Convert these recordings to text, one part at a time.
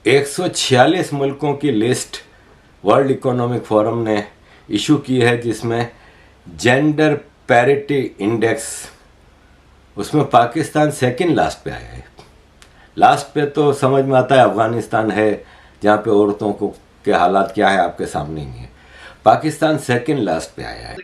146 मुल्कों की list world economic forum ने इशू की है, जिसमें जेंडर पैरिटी इंडेक्स, उसमें पाकिस्तान सेकंड लास्ट पे आया है। लास्ट पे तो समझ में आता है अफगानिस्तान है, जहाँ पे औरतों को के हालात क्या है आपके सामने ही है। पाकिस्तान सेकंड लास्ट पे आया है।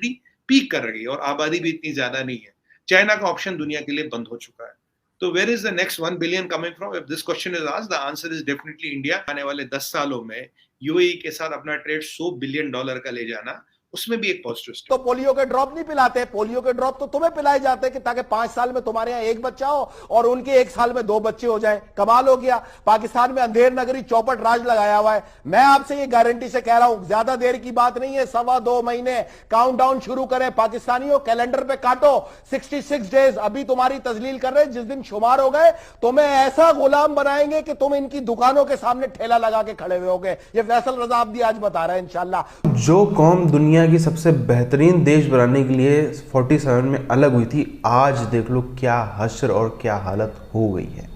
पीक कर रही है और आबादी भी इतनी ज्यादा नहीं है। चाइना का ऑप्शन दुनिया के लिए बंद हो चुका है। तो where is the next 1 billion coming from? If this question is asked, the answer is definitely India. आने वाले 10 सालों में यूएई के साथ अपना ट्रेड $100 बिलियन का ले जाना, उसमें भी एक पॉजिटिव स्टेप। तो पोलियो के ड्रॉप नहीं पिलाते, पोलियो के ड्रॉप तो तुम्हें पिलाए जाते हैं कि ताकि 5 साल में तुम्हारे यहाँ एक बच्चा हो और उनके 1 साल में 2 बच्चे हो जाए। कमाल हो गया। पाकिस्तान में अंधेर नगरी चौपट राज लगाया हुआ है। मैं आपसे ये गारंटी से कह रहा हूं, ज्यादा देर की बात नहीं है, 1.25 महीने काउंटडाउन शुरू करें पाकिस्तानियों, कैलेंडर पे काटो 66 डेज। अभी तुम्हारी तजलील कर रहे हैं, जिस दिन शुमार हो गए तुम्हें ऐसा गुलाम बनाएंगे कि तुम इनकी दुकानों के सामने ठेला लगा के खड़े हुए होगे। ये फैसल रजा अब्दी आज बता रहे हैं। इंशाल्लाह जो कौम दुनिया की सबसे बेहतरीन देश बनाने के लिए 47 में अलग हुई थी, आज देख लो क्या हश्र और क्या हालत हो गई है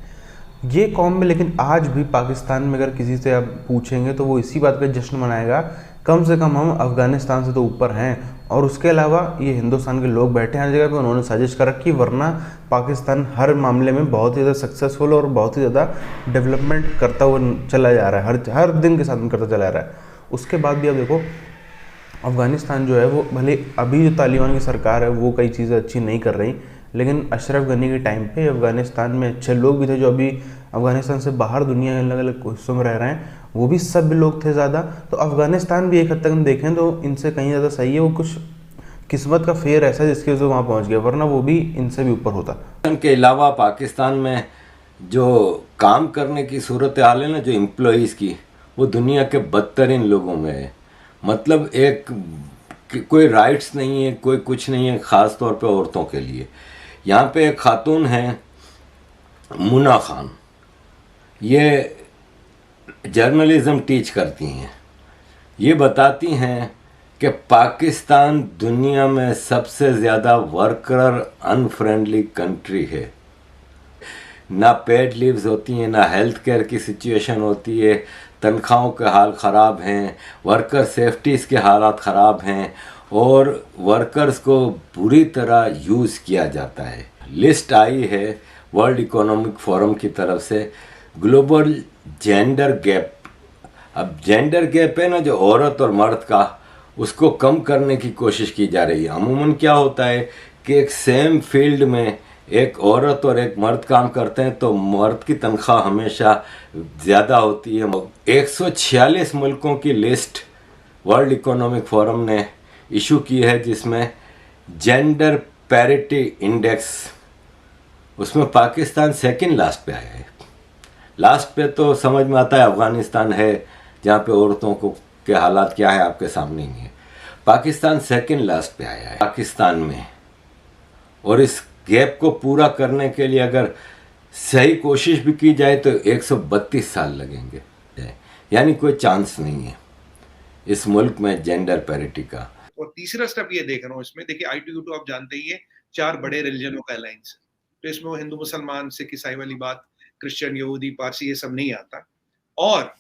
ये कौम में। लेकिन आज भी पाकिस्तान में अगर किसी से आप पूछेंगे तो वो इसी बात का जश्न मनाएगा, कम से कम हम अफ़गानिस्तान से तो ऊपर हैं। और उसके अलावा ये हिंदुस्तान के लोग बैठे हैं हर जगह पे, उन्होंने साजिश कर रखी, वरना पाकिस्तान हर मामले में बहुत ही ज़्यादा सक्सेसफुल और बहुत ही ज़्यादा डेवलपमेंट करता हुआ चला जा रहा है, हर दिन के साथ में करता चला जा रहा है। उसके बाद भी आप देखो अफ़गानिस्तान जो है वो भले अभी जो तालिबान की सरकार है वो कई चीज़ें अच्छी नहीं कर रही, लेकिन अशरफ गनी के टाइम पे अफ़गानिस्तान में अच्छे लोग भी थे जो अभी अफ़गानिस्तान से बाहर दुनिया के अलग अलग हिस्सों में रह रहे हैं, वो भी सब लोग थे ज़्यादा। तो अफ़गानिस्तान भी एक हद तक हम देखें तो इनसे कहीं ज़्यादा सही है। वो कुछ किस्मत का फेर ऐसा है जिसकी वजह से वहाँ पहुँच गया, वरना वो भी इनसे भी ऊपर होता। के अलावा पाकिस्तान में जो काम करने की सूरत हाल है ना, जो एम्प्लॉइज़ की, वो दुनिया के बदतरीन लोगों में है। मतलब एक कोई राइट्स नहीं है, कोई कुछ नहीं है, ख़ास तौर पे औरतों के लिए। यहाँ पे एक खातून है मुना खान, ये जर्नलिज़म टीच करती हैं। ये बताती हैं कि पाकिस्तान दुनिया में सबसे ज़्यादा वर्कर अनफ्रेंडली कंट्री है। ना पेड लीव्स होती हैं, ना हेल्थ केयर की सिचुएशन होती है, तनख्वाहों के हाल ख़राब हैं, वर्कर सेफ्टीज़ के हालात ख़राब हैं और वर्कर्स को बुरी तरह यूज़ किया जाता है। लिस्ट आई है वर्ल्ड इकोनॉमिक फोरम की तरफ से, ग्लोबल जेंडर गैप। अब जेंडर गैप है ना, जो औरत और मर्द का, उसको कम करने की कोशिश की जा रही है। अमूमन क्या होता है कि एक सेम फील्ड में एक औरत और एक मर्द काम करते हैं तो मर्द की तनख्वाह हमेशा ज़्यादा होती है। 146 मुल्कों की लिस्ट वर्ल्ड इकोनॉमिक फोरम ने इशू की है, जिसमें जेंडर पैरिटी इंडेक्स, उसमें पाकिस्तान सेकंड लास्ट पे आया है। लास्ट पे तो समझ में आता है अफगानिस्तान है, जहाँ पे औरतों को के हालात क्या है आपके सामने ही है। पाकिस्तान सेकंड लास्ट पे आया है पाकिस्तान में। और इस गैप को पूरा करने के लिए अगर सही कोशिश भी की जाए तो 132 साल लगेंगे, यानी कोई चांस नहीं है इस मुल्क में जेंडर पैरिटी का। और तीसरा स्टेप ये देख रहा हूँ इसमें, देखिए I2U2 आप जानते ही है, 4 बड़े रिलीजनों का अलायंस है। तो इसमें वो हिंदू मुसलमान सिख ईसाई वाली बात, क्रिश्चियन यहूदी पारसी, ये सब नहीं आता। और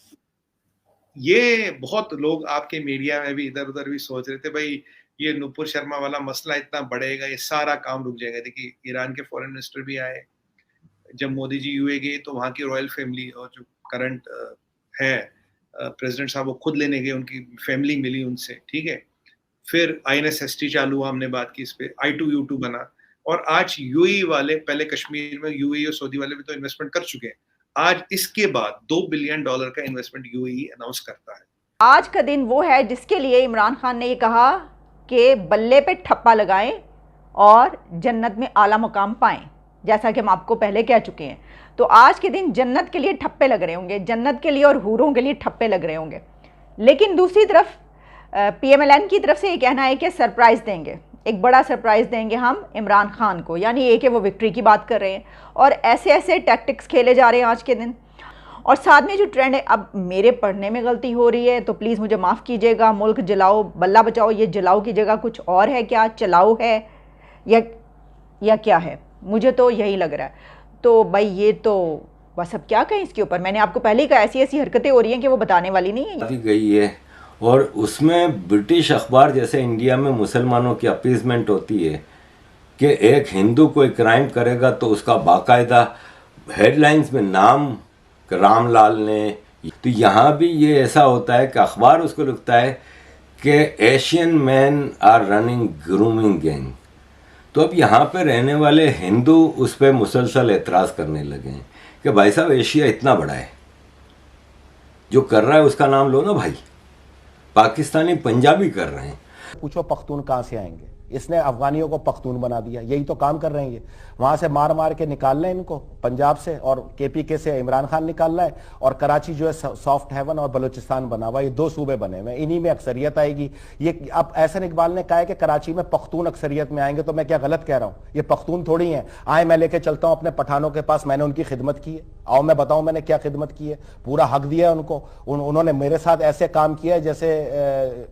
ये बहुत लोग आपके मीडिया में भी इधर उधर भी सोच रहे थे भाई ये नुपुर शर्मा वाला मसला इतना बढ़ेगा, ये सारा काम रुक जाएगा। देखिए ईरान के फॉरेन मिनिस्टर भी आए, जब मोदी जी यूए गए तो वहाँ की रॉयल फैमिली और जो करंट है प्रेसिडेंट साहब, वो खुद लेने गए, उनकी फैमिली मिली उनसे, ठीक है। फिर INSST चालू हुआ, हमने बात की इस पे, I2U2 बना, और आज यूएई वाले, पहले कश्मीर में यूएई और सऊदी वाले भी तो इन्वेस्टमेंट कर चुके हैं, आज इसके बाद $2 बिलियन का इन्वेस्टमेंट यूएई अनाउंस करता है। आज का दिन वो है जिसके लिए इमरान खान ने ये कहा कि बल्ले पे ठप्पा लगाएं और जन्नत में आला मुकाम पाएं, जैसा कि हम आपको पहले कह चुके हैं। तो आज के दिन जन्नत के लिए ठप्पे लग रहे होंगे, जन्नत के लिए और हूरों के लिए ठप्पे लग रहे होंगे। लेकिन दूसरी तरफ PMLN की तरफ से ये कहना है कि सरप्राइज़ देंगे, एक बड़ा सरप्राइज़ देंगे हम इमरान खान को, यानी ये कि वो विक्ट्री की बात कर रहे हैं और ऐसे ऐसे टैक्टिक्स खेले जा रहे हैं आज के दिन। और साथ में जो ट्रेंड है, अब मेरे पढ़ने में गलती हो रही है तो प्लीज़ मुझे माफ़ कीजिएगा, मुल्क जलाओ बल्ला बचाओ, ये जलाओ की जगह कुछ और है क्या, चलाओ है या क्या है, मुझे तो यही लग रहा है। तो भाई ये तो बस अब क्या कहें इसके ऊपर। मैंने आपको पहले ही कहा ऐसी ऐसी हरकतें हो रही हैं कि वो बताने वाली नहीं है। गई है और उसमें ब्रिटिश अखबार जैसे इंडिया में मुसलमानों की अपीजमेंट होती है कि एक हिंदू कोई क्राइम करेगा तो उसका बाकायदा हेडलाइंस में नाम रामलाल ने, तो यहाँ भी ये ऐसा होता है कि अखबार उसको लिखता है कि Asian man are running grooming gang. तो अब यहाँ पे रहने वाले हिंदू उस पर मुसलसल एतराज़ करने लगे हैं कि भाई साहब एशिया इतना बड़ा है, जो कर रहा है उसका नाम लो ना भाई। पाकिस्तानी पंजाबी कर रहे हैं। पूछो पख्तून कहां से आएंगे, इसने अफगानियों को पख्तून बना दिया, यही तो काम कर रहे हैं ये। वहां से मार मार के निकाल रहे हैं इनको, पंजाब से, और केपीके से इमरान खान निकाल रहा है, और कराची जो है सॉफ्ट हेवन और बलूचिस्तान बना हुआ, ये दो सूबे बने हुए, इन्हीं में अक्सरियत आएगी। ये अब एहसन इकबाल ने कहा है कि कराची में पख्तून अक्सरियत में आएंगे, तो मैं क्या गलत कह रहा हूं? ये पख्तून थोड़ी है। आए मैं लेके चलता हूं अपने पठानों के पास, मैंने उनकी खिदमत की है, आओ मैं बताऊं मैंने क्या खिदमत की है, पूरा हक दिया है उनको। उन्होंने मेरे साथ ऐसे काम किया है जैसे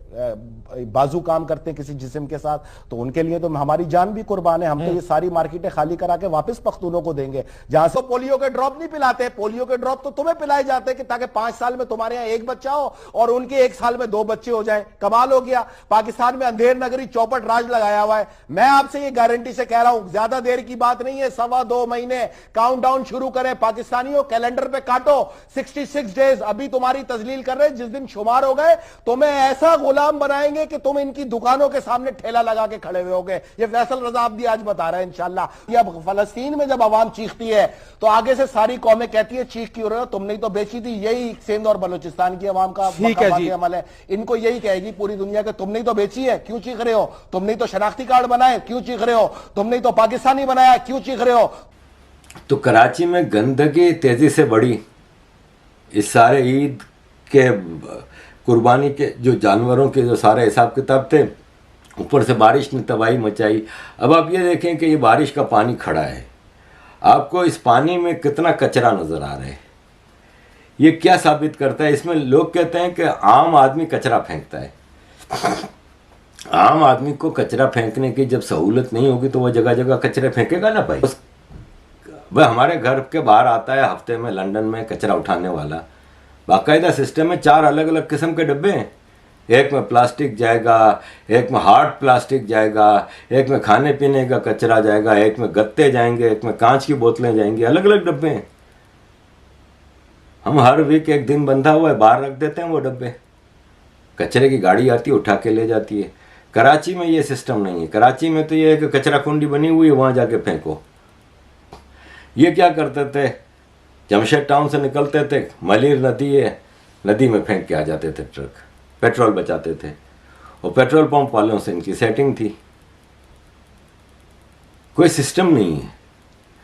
बाजू काम करते हैं किसी जिस्म के साथ, तो उनके लिए तो हमारी जान भी कुर्बान है। हम तो ये सारी मार्केटें खाली करा के वापस पख्तूनों को देंगे। जहां से पोलियो के ड्रॉप नहीं पिलाते, पोलियो के ड्रॉप तो तुम्हें पिलाए जाते हैं कि ताकि 5 साल में तुम्हारे यहाँ एक बच्चा हो और उनके 1 साल में 2 बच्चे हो जाए। कमाल हो गया। पाकिस्तान में अंधेर नगरी चौपट राज लगाया हुआ है। मैं आपसे ये गारंटी से कह रहा हूं, ज्यादा देर की बात नहीं है, 1.25 महीने काउंटडाउन शुरू करें पाकिस्तानियों, कैलेंडर पे काटो 66 डेज। अभी तुम्हारी तजलील कर रहे हैं, जिस दिन शुमार हो गए तुम्हें ऐसा गुलाम बनाएंगे कि तुम इनकी दुकानों के सामने ठेला लगा के खड़े हुए होगे। ये फैसल रजा अब्दी आज बता रहे हैं इंशाल्लाह। ये अब फलस्तीन में जब आवाम चीखती है तो आगे से सारी कौमें कहती है चीख क्यों रहे हो, तुमने ही तो बेची थी। यही सिंध और बलूचिस्तान की आवाम का अमल है, इनको यही कहेगी पूरी दुनिया के, तुमने ही तो बेची है, क्यों चीख रहे हो? तुमने ही तो शनाख्ती कार्ड बनाए, क्यों चीख रहे हो? तुमने ही तो पाकिस्तानी बनाया, क्यों चीख रहे हो? तो कराची में गंदगी तेजी से बढ़ी। इस सारे ईद के कुर्बानी के जो जानवरों के जो सारे हिसाब किताब थे, ऊपर से बारिश ने तबाही मचाई। अब आप ये देखें कि ये बारिश का पानी खड़ा है, आपको इस पानी में कितना कचरा नज़र आ रहा है। ये क्या साबित करता है? इसमें लोग कहते हैं कि आम आदमी कचरा फेंकता है। आम आदमी को कचरा फेंकने की जब सहूलत नहीं होगी तो वह जगह जगह कचरे फेंकेगा ना भाई। वह हमारे घर के बाहर आता है हफ्ते में लंदन में कचरा उठाने वाला, बाकायदा सिस्टम में 4 अलग अलग किस्म के डब्बे हैं। एक में प्लास्टिक जाएगा, एक में हार्ड प्लास्टिक जाएगा, एक में खाने पीने का कचरा जाएगा, एक में गत्ते जाएंगे, एक में कांच की बोतलें जाएंगी, अलग अलग डब्बे हैं। हम हर वीक एक दिन बंधा हुआ है, बाहर रख देते हैं वो डब्बे, कचरे की गाड़ी आती है उठा के ले जाती है। कराची में ये सिस्टम नहीं है। कराची में तो ये है कि कचरा कुंडी बनी हुई है, वहाँ जाके फेंको। ये क्या करते थे, जमशेद टाउन से निकलते थे, मलीर नदी है, नदी में फेंक के आ जाते थे ट्रक, पेट्रोल बचाते थे। और पेट्रोल पंप वालों से इनकी सेटिंग थी, कोई सिस्टम नहीं है।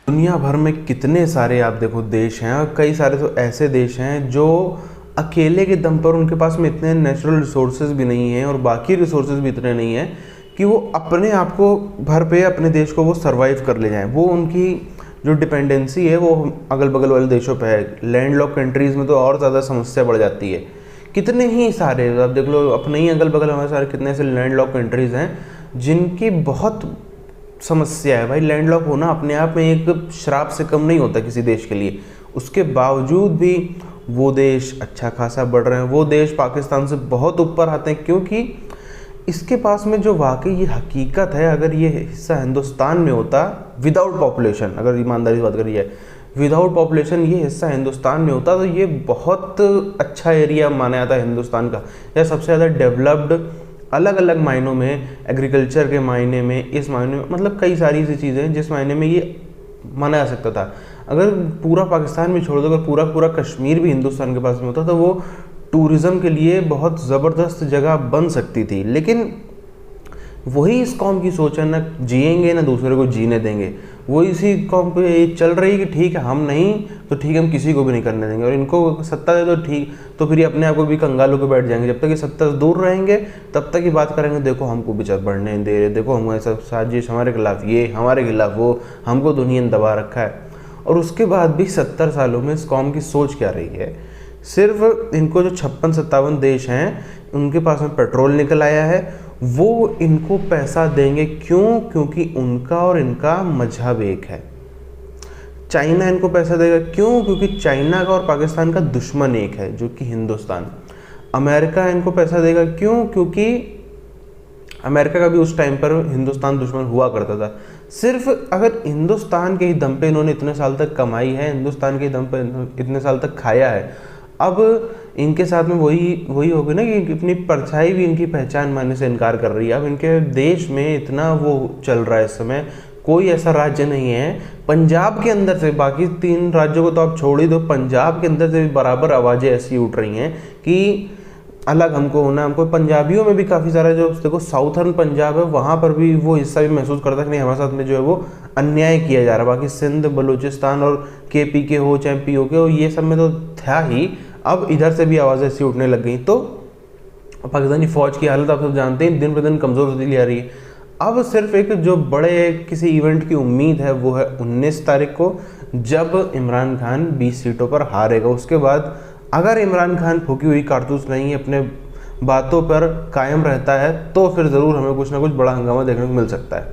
दुनिया भर में कितने सारे आप देखो देश हैं, और कई सारे तो ऐसे देश हैं जो अकेले के दम पर उनके पास में इतने नेचुरल रिसोर्सेज भी नहीं हैं और बाकी रिसोर्सेज भी इतने नहीं हैं कि वो अपने आप को भर पे अपने देश को वो सर्वाइव कर ले जाएं। वो उनकी जो डिपेंडेंसी है वो अगल बगल वाले देशों पे है। लैंड लॉक कंट्रीज़ में तो और ज़्यादा समस्या बढ़ जाती है। कितने ही सारे आप देख लो अपने ही अगल बगल हमारे सारे कितने ऐसे लैंड लॉक कंट्रीज़ हैं जिनकी बहुत समस्या है। भाई लैंड लॉक होना अपने आप में एक श्राप से कम नहीं होता किसी देश के लिए। उसके बावजूद भी वो देश अच्छा खासा बढ़ रहे हैं, वो देश पाकिस्तान से बहुत ऊपर आते हैं, क्योंकि इसके पास में जो वाकई ये हकीकत है, अगर ये हिस्सा हिंदुस्तान में होता विदाउट पॉपुलेशन, अगर ईमानदारी से बात करी जाए विदाउट पॉपुलेशन ये हिस्सा हिंदुस्तान में होता तो ये बहुत अच्छा एरिया माना जाता है हिंदुस्तान का, या सबसे ज़्यादा डेवलप्ड अलग अलग मायनों में, एग्रीकल्चर के मायने में, इस मायने में, मतलब कई सारी ऐसी चीज़ें हैं जिस मायने में ये माना जा सकता था। अगर पूरा पाकिस्तान भी छोड़ दो, अगर पूरा कश्मीर भी हिंदुस्तान के पास में होता तो वो टूरिज़्म के लिए बहुत ज़बरदस्त जगह बन सकती थी। लेकिन वही इस कौम की सोच है, ना जिएंगे ना दूसरे को जीने देंगे। वो इसी कौम पे चल रही है कि ठीक है हम नहीं तो ठीक है हम किसी को भी नहीं करने देंगे, और इनको सत्ता दे दो ठीक, तो फिर ये अपने आप को भी कंगालों के बैठ जाएंगे। जब तक ये सत्ता से दूर रहेंगे तब तक ही बात करेंगे देखो हमको भी बढ़ने दे रहे, देखो हम ऐसा साजिश हमारे खिलाफ, ये हमारे खिलाफ वो, हमको दुनिया ने दबा रखा है। और उसके बाद भी 70 सालों में इस कौम की सोच क्या रही है? सिर्फ इनको जो 56-57 देश हैं उनके पास में पेट्रोल निकल आया है, वो इनको पैसा देंगे। क्यों? क्योंकि उनका और इनका मजहब एक है। चाइना इनको पैसा देगा, क्यों? क्योंकि चाइना का और पाकिस्तान का दुश्मन एक है जो कि हिंदुस्तान। अमेरिका इनको पैसा देगा, क्यों? क्योंकि अमेरिका का भी उस टाइम पर हिंदुस्तान दुश्मन हुआ करता था। सिर्फ अगर हिंदुस्तान के ही दम पे इन्होंने इतने साल तक कमाई है, हिंदुस्तान के ही दम पे इतने साल तक खाया है, अब इनके साथ में वही हो गई ना कि अपनी परछाई भी इनकी पहचान मानने से इनकार कर रही है। अब इनके देश में इतना वो चल रहा है इस समय, कोई ऐसा राज्य नहीं है पंजाब के अंदर से, बाकी 3 राज्यों को तो आप छोड़ ही दो, पंजाब के अंदर से भी बराबर आवाज़ें ऐसी उठ रही हैं कि अलग हमको होना। हमको पंजाबियों में भी काफ़ी सारा, जो देखो साउथर्न पंजाब है वहाँ पर भी वो हिस्सा भी महसूस करता है कि नहीं, हमारे साथ में जो है वो अन्याय किया जा रहा है। बाकी सिंध, बलूचिस्तान और KP के हो चाहे PO के हो, ये सब में तो था ही, अब इधर से भी आवाज़ें ऐसी उठने लग गई। तो पाकिस्तानी फ़ौज की हालत आप सब जानते हैं, दिन पर दिन कमज़ोर होती जा रही है। अब सिर्फ एक जो बड़े किसी इवेंट की उम्मीद है वो है 19 तारीख को, जब इमरान खान 20 सीटों पर हारेगा। उसके बाद अगर इमरान खान फूकी हुई कारतूस नहीं अपने बातों पर कायम रहता है तो फिर ज़रूर हमें कुछ ना कुछ बड़ा हंगामा देखने को मिल सकता है।